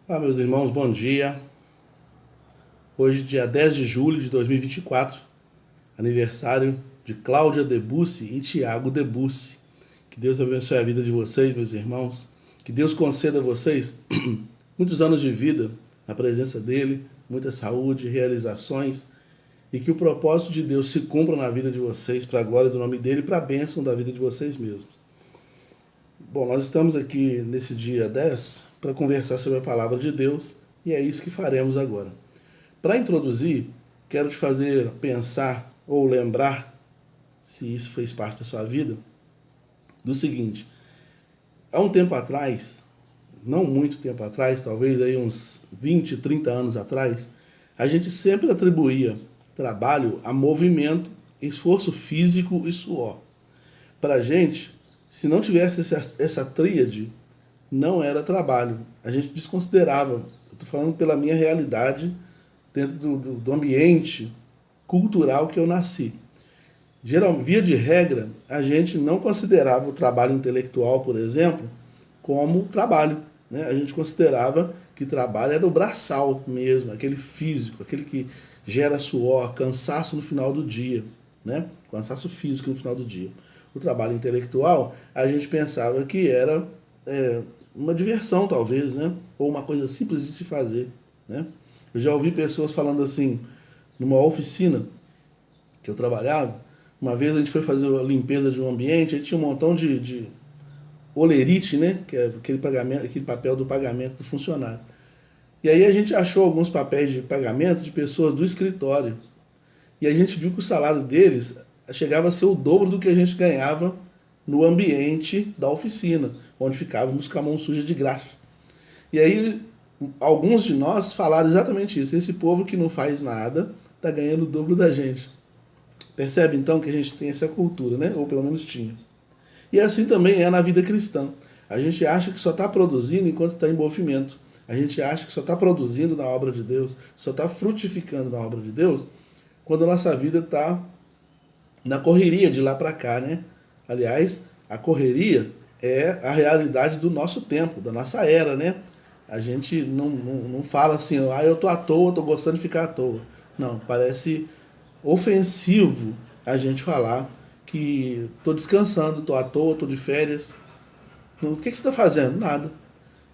Olá, meus irmãos, bom dia. Hoje, dia 10 de julho de 2024, aniversário de Cláudia Debussy e Tiago Debussy. Que Deus abençoe a vida de vocês, meus irmãos. Que Deus conceda a vocês muitos anos de vida na presença dEle, muita saúde, realizações, e que o propósito de Deus se cumpra na vida de vocês, para a glória do nome dEle e para a bênção da vida de vocês mesmos. Bom, nós estamos aqui nesse dia 10 para conversar sobre a palavra de Deus, e é isso que faremos agora. Para introduzir, quero te fazer pensar ou lembrar, se isso fez parte da sua vida, do seguinte: há um tempo atrás, não muito tempo atrás, talvez aí uns 20, 30 anos atrás, a gente sempre atribuía trabalho a movimento, esforço físico e suor. Para a gente, se não tivesse essa tríade, não era trabalho. A gente desconsiderava. Eu estou falando pela minha realidade dentro do ambiente cultural que eu nasci. Via de regra, a gente não considerava o trabalho intelectual, por exemplo, como trabalho. Né? A gente considerava que trabalho era o braçal mesmo, aquele físico, aquele que gera suor, cansaço no final do dia. Né? Cansaço físico no final do dia. O trabalho intelectual, a gente pensava que era uma diversão, talvez, né? Ou uma coisa simples de se fazer. Né? Eu já ouvi pessoas falando assim, numa oficina que eu trabalhava, uma vez a gente foi fazer a limpeza de um ambiente, aí tinha um montão de olerite, né? Que é aquele papel do pagamento do funcionário. E aí a gente achou alguns papéis de pagamento de pessoas do escritório. E a gente viu que o salário deles chegava a ser o dobro do que a gente ganhava no ambiente da oficina, onde ficávamos com a mão suja de graxa. E aí alguns de nós falaram exatamente isso. Esse povo que não faz nada está ganhando o dobro da gente. Percebe então que a gente tem essa cultura, né? Ou pelo menos tinha. E assim também é na vida cristã. A gente acha que só está produzindo enquanto está em movimento. A gente acha que só está produzindo na obra de Deus, só está frutificando na obra de Deus, quando a nossa vida está na correria de lá para cá, né? Aliás, a correria é a realidade do nosso tempo, da nossa era, né? A gente não fala assim, eu tô à toa, tô gostando de ficar à toa. Não, parece ofensivo a gente falar que tô descansando, tô à toa, tô de férias. O que você está fazendo? Nada.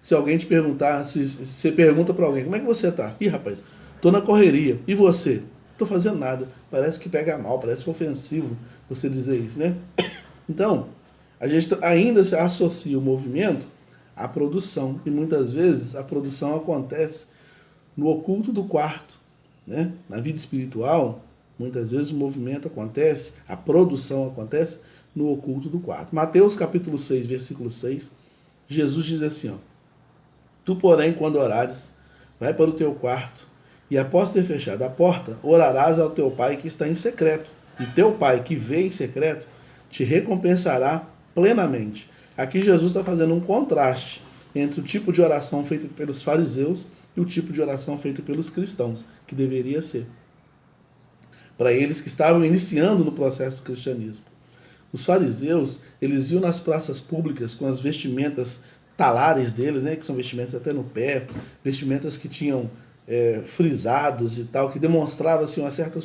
Se alguém te perguntar, se você pergunta para alguém, como é que você tá? Ih, rapaz, tô na correria. E você? Tô fazendo nada. Parece que pega mal, parece ofensivo você dizer isso, né? Então, a gente ainda se associa o movimento à produção. E muitas vezes a produção acontece no oculto do quarto. Né? Na vida espiritual, muitas vezes o movimento acontece, a produção acontece no oculto do quarto. Mateus capítulo 6, versículo 6, Jesus diz assim, ó: Tu, porém, quando orares, vai para o teu quarto, e após ter fechado a porta, orarás ao teu pai que está em secreto. E teu pai que vê em secreto te recompensará plenamente. Aqui Jesus está fazendo um contraste entre o tipo de oração feito pelos fariseus e o tipo de oração feito pelos cristãos, que deveria ser para eles que estavam iniciando no processo do cristianismo. Os fariseus, eles iam nas praças públicas com as vestimentas talares deles, né, que são vestimentas até no pé, vestimentas que tinham frisados e tal, que demonstrava assim, uma certa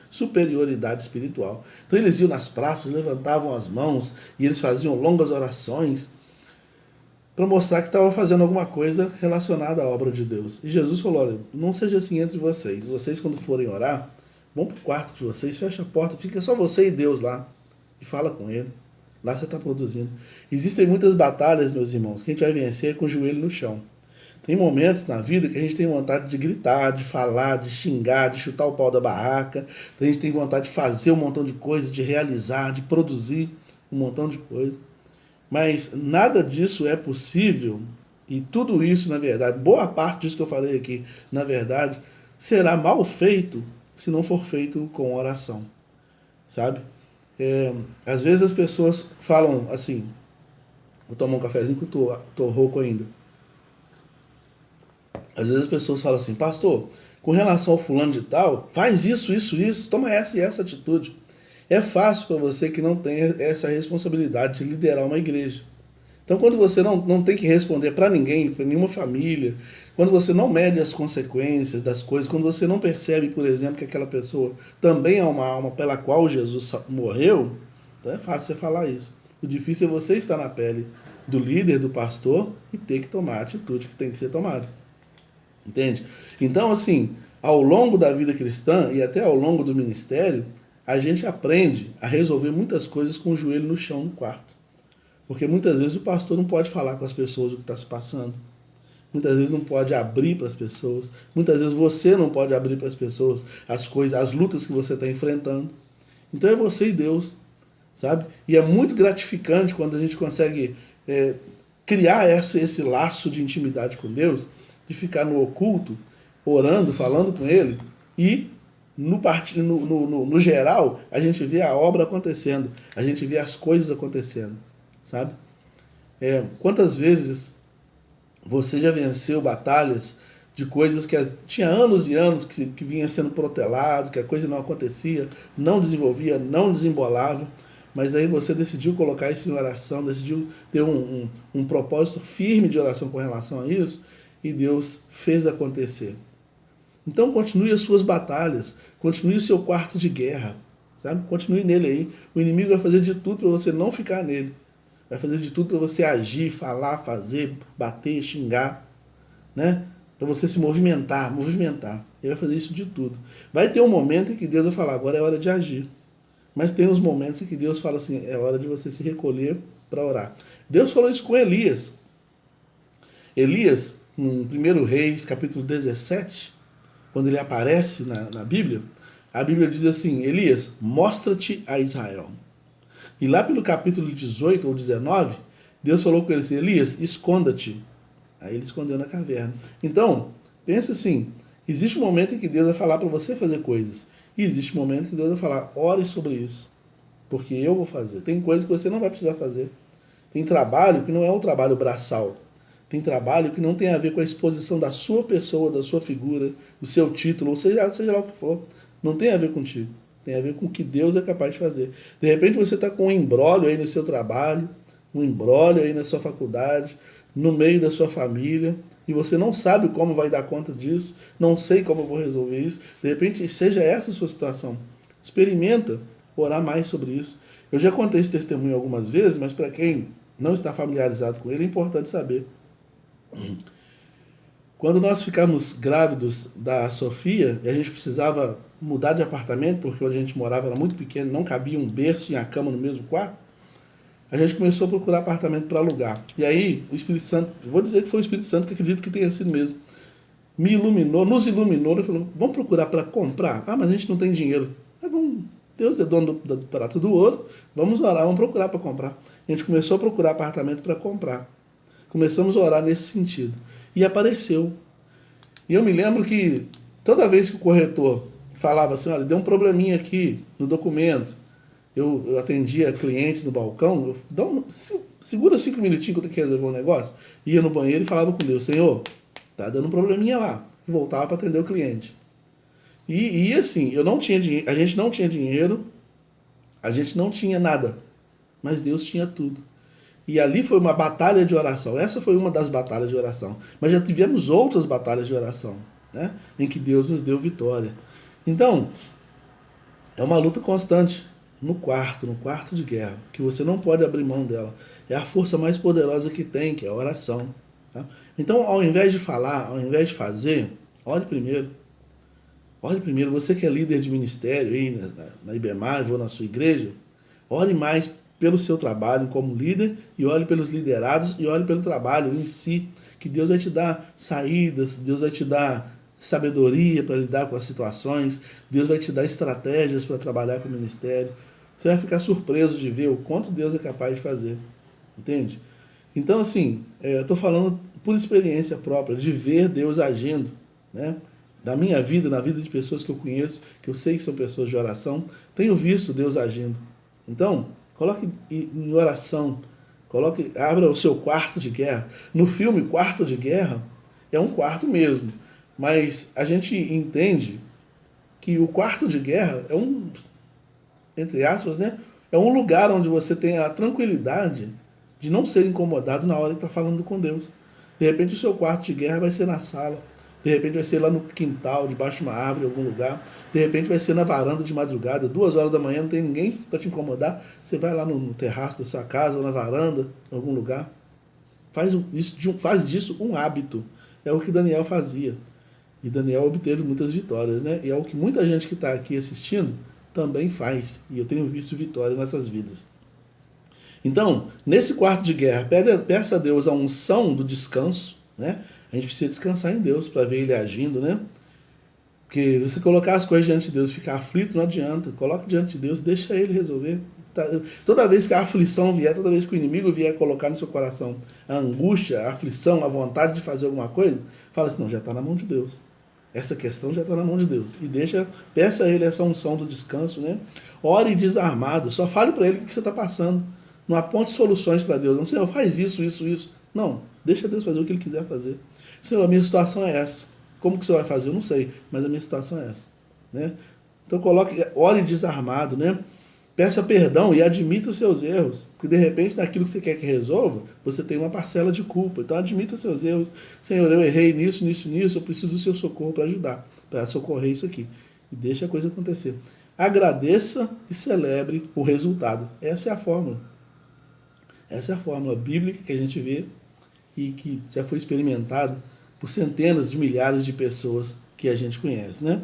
superioridade espiritual. Então eles iam nas praças, levantavam as mãos e eles faziam longas orações para mostrar que estava fazendo alguma coisa relacionada à obra de Deus. E Jesus falou, olha, não seja assim entre vocês. Vocês quando forem orar, vão para o quarto de vocês, fecha a porta, fica só você e Deus lá e fala com ele. Lá você está produzindo. Existem muitas batalhas, meus irmãos, que a gente vai vencer com o joelho no chão. Tem momentos na vida que a gente tem vontade de gritar, de falar, de xingar, de chutar o pau da barraca. A gente tem vontade de fazer um montão de coisas, de realizar, de produzir um montão de coisas. Mas nada disso é possível, e tudo isso, na verdade, boa parte disso que eu falei aqui, na verdade, será mal feito se não for feito com oração. Sabe? Às vezes as pessoas falam assim, vou tomar um cafezinho que eu tô rouco ainda. Às vezes as pessoas falam assim, pastor, com relação ao fulano de tal, faz isso, isso, isso, toma essa e essa atitude. É fácil para você que não tem essa responsabilidade de liderar uma igreja. Então, quando você não tem que responder para ninguém, para nenhuma família, quando você não mede as consequências das coisas, quando você não percebe, por exemplo, que aquela pessoa também é uma alma pela qual Jesus morreu, então é fácil você falar isso. O difícil é você estar na pele do líder, do pastor, e ter que tomar a atitude que tem que ser tomada. Entende? Então, assim, ao longo da vida cristã e até ao longo do ministério, a gente aprende a resolver muitas coisas com o joelho no chão no quarto. Porque muitas vezes o pastor não pode falar com as pessoas o que está se passando. Muitas vezes não pode abrir para as pessoas. Muitas vezes você não pode abrir para as pessoas as coisas, as lutas que você está enfrentando. Então é você e Deus, sabe? E é muito gratificante quando a gente consegue criar esse laço de intimidade com Deus, de ficar no oculto, orando, falando com Ele, e no geral, a gente vê a obra acontecendo, a gente vê as coisas acontecendo, sabe? Quantas vezes você já venceu batalhas de coisas que tinha anos e anos que vinha sendo protelado, que a coisa não acontecia, não desenvolvia, não desembolava, mas aí você decidiu colocar isso em oração, decidiu ter um propósito firme de oração com relação a isso, e Deus fez acontecer. Então continue as suas batalhas, continue o seu quarto de guerra, sabe? Continue nele aí. O inimigo vai fazer de tudo para você não ficar nele. Vai fazer de tudo para você agir, falar, fazer, bater, xingar, né? Para você se movimentar. Ele vai fazer isso de tudo. Vai ter um momento em que Deus vai falar, agora é hora de agir. Mas tem uns momentos em que Deus fala assim, é hora de você se recolher para orar. Deus falou isso com Elias. Elias, no 1 Reis, capítulo 17, quando ele aparece na Bíblia, a Bíblia diz assim, Elias, mostra-te a Israel. E lá pelo capítulo 18 ou 19, Deus falou com ele assim, Elias, esconda-te. Aí ele escondeu na caverna. Então, pensa assim, existe um momento em que Deus vai falar para você fazer coisas. E existe um momento que Deus vai falar, ore sobre isso. Porque eu vou fazer. Tem coisas que você não vai precisar fazer. Tem trabalho que não é um trabalho braçal. Tem trabalho que não tem a ver com a exposição da sua pessoa, da sua figura, do seu título, ou seja lá o que for. Não tem a ver contigo. Tem a ver com o que Deus é capaz de fazer. De repente você está com um embrólio aí no seu trabalho, um embrólio aí na sua faculdade, no meio da sua família, e você não sabe como vai dar conta disso, não sei como eu vou resolver isso. De repente, seja essa a sua situação. Experimenta orar mais sobre isso. Eu já contei esse testemunho algumas vezes, mas para quem não está familiarizado com ele, é importante saber. Quando nós ficamos grávidos da Sofia, e a gente precisava mudar de apartamento, porque onde a gente morava era muito pequeno, não cabia um berço e a cama no mesmo quarto, a gente começou a procurar apartamento para alugar. E aí, o Espírito Santo, vou dizer que foi o Espírito Santo, que acredito que tenha sido mesmo, me iluminou, nos iluminou, e falou, vamos procurar para comprar? Ah, mas a gente não tem dinheiro. Deus é dono do prato do ouro, vamos orar, vamos procurar para comprar. A gente começou a procurar apartamento para comprar. Começamos a orar nesse sentido. E apareceu. E eu me lembro que toda vez que o corretor falava assim, olha, deu um probleminha aqui no documento, eu atendia clientes no balcão, segura 5 minutinhos que eu tenho que resolver um negócio, ia no banheiro e falava com Deus, Senhor, tá dando um probleminha lá. E voltava para atender o cliente. E assim, eu não tinha dinheiro, a gente não tinha dinheiro, a gente não tinha nada, mas Deus tinha tudo. E ali foi uma batalha de oração. Essa foi uma das batalhas de oração. Mas já tivemos outras batalhas de oração, né? Em que Deus nos deu vitória. Então, é uma luta constante no quarto de guerra, que você não pode abrir mão dela. É a força mais poderosa que tem, que é a oração. Tá? Então, ao invés de falar, ao invés de fazer, ore primeiro. Ore primeiro. Você que é líder de ministério aí na IBMAV ou na sua igreja, ore mais pelo seu trabalho como líder, e olhe pelos liderados, e olhe pelo trabalho em si, que Deus vai te dar saídas, Deus vai te dar sabedoria para lidar com as situações, Deus vai te dar estratégias para trabalhar com o ministério. Você vai ficar surpreso de ver o quanto Deus é capaz de fazer, entende? Então, assim, eu estou falando por experiência própria, de ver Deus agindo, né? Da minha vida, na vida de pessoas que eu conheço, que eu sei que são pessoas de oração, tenho visto Deus agindo. Então, coloque em oração, abra o seu quarto de guerra. No filme Quarto de Guerra, é um quarto mesmo, mas a gente entende que o quarto de guerra é entre aspas, né? É um lugar onde você tem a tranquilidade de não ser incomodado na hora que está falando com Deus. De repente o seu quarto de guerra vai ser na sala, de repente vai ser lá no quintal, debaixo de uma árvore, em algum lugar, de repente vai ser na varanda de madrugada, 2 horas da manhã, não tem ninguém para te incomodar, você vai lá no terraço da sua casa ou na varanda, em algum lugar. Faz disso um hábito. É o que Daniel fazia. E Daniel obteve muitas vitórias, né? E é o que muita gente que está aqui assistindo também faz. E eu tenho visto vitória nessas vidas. Então, nesse quarto de guerra, peça a Deus a unção do descanso, né? A gente precisa descansar em Deus para ver Ele agindo, né? Porque se você colocar as coisas diante de Deus e ficar aflito, não adianta. Coloca diante de Deus, deixa Ele resolver. Toda vez que a aflição vier, toda vez que o inimigo vier colocar no seu coração a angústia, a aflição, a vontade de fazer alguma coisa, fala assim, não, já está na mão de Deus. Essa questão já está na mão de Deus. E peça a Ele essa unção do descanso, né? Ore desarmado, só fale para Ele o que você está passando. Não aponte soluções para Deus. Não, Senhor, faz isso, isso, isso. Não, deixa Deus fazer o que Ele quiser fazer. Senhor, a minha situação é essa. Como que o Senhor vai fazer? Eu não sei, mas a minha situação é essa. Né? Então ore desarmado, né? Peça perdão e admita os seus erros. Porque de repente, naquilo que você quer que resolva, você tem uma parcela de culpa. Então admita os seus erros. Senhor, eu errei nisso, nisso, nisso. Eu preciso do seu socorro para ajudar, para socorrer isso aqui. E deixa a coisa acontecer. Agradeça e celebre o resultado. Essa é a fórmula. Essa é a fórmula bíblica que a gente vê e que já foi experimentada por centenas de milhares de pessoas que a gente conhece, né?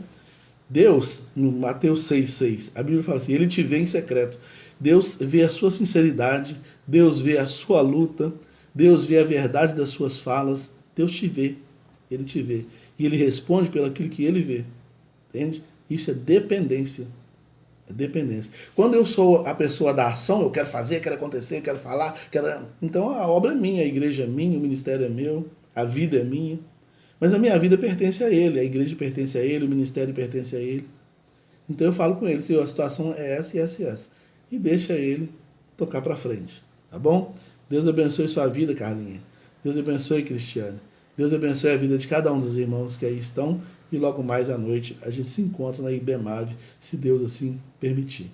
Deus, no Mateus 6,6, a Bíblia fala assim, Ele te vê em secreto. Deus vê a sua sinceridade, Deus vê a sua luta, Deus vê a verdade das suas falas, Deus te vê, Ele te vê. E Ele responde pelo aquilo que Ele vê, entende? Isso é dependência. É dependência. Quando eu sou a pessoa da ação, eu quero fazer, quero acontecer, quero falar, então a obra é minha, a igreja é minha, o ministério é meu, a vida é minha. Mas a minha vida pertence a Ele, a igreja pertence a Ele, o ministério pertence a Ele. Então eu falo com Ele, Senhor, a situação é essa e essa e essa. E deixa Ele tocar para frente, tá bom? Deus abençoe sua vida, Carlinha. Deus abençoe, Cristiane. Deus abençoe a vida de cada um dos irmãos que aí estão. E logo mais à noite a gente se encontra na IBEMAVE, se Deus assim permitir.